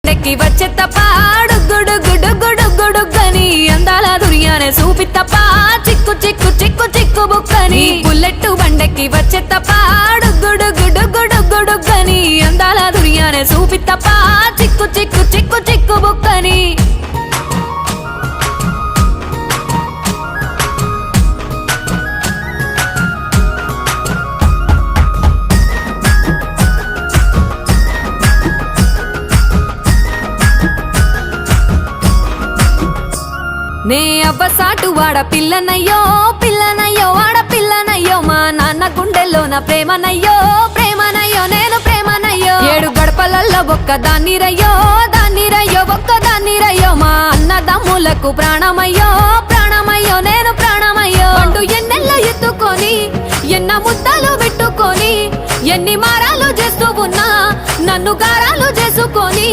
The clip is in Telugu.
బండెక్కి వచ్చే తప్ప గుడుగుడుగుడుగుడుగుడుగని అందాల దుర్యానే చూపి తప్ప చిక్కు చిక్కు చిక్కు చిక్కు బుక్కని బుల్లెట్ బండెక్కి వచ్చే తప్ప గుడుగుడుగుడుగుడుగని అందాల దుర్యానే చూపి తప్ప చిక్కు చిక్కు చిక్కు చిక్కు బుక్కని నే అవ్వసాటు వాడ పిల్లనయ్యో పిల్లనయ్యో వాడ పిల్లనయ్యో మా నాన్న గుండెల్లోన ప్రేమనయ్యో ప్రేమనయ్యో నేను ప్రేమనయ్యో 7 గడపలల్లో ఒక్కదాన్ని రయ్యో దాన్ని రయ్యో ఒక్కదాన్ని రయ్యో మా అన్నదమ్ములకు ప్రాణమయ్యో ప్రాణమయ్యో నేను ప్రాణమయ్యో అంటూ ఎన్నెల్లో ఎత్తుకొని ఎన్న ముద్దలు పెట్టుకొని ఎన్ని మారాలు చేస్తూ ఉన్నా నన్ను గారాలు చేసుకొని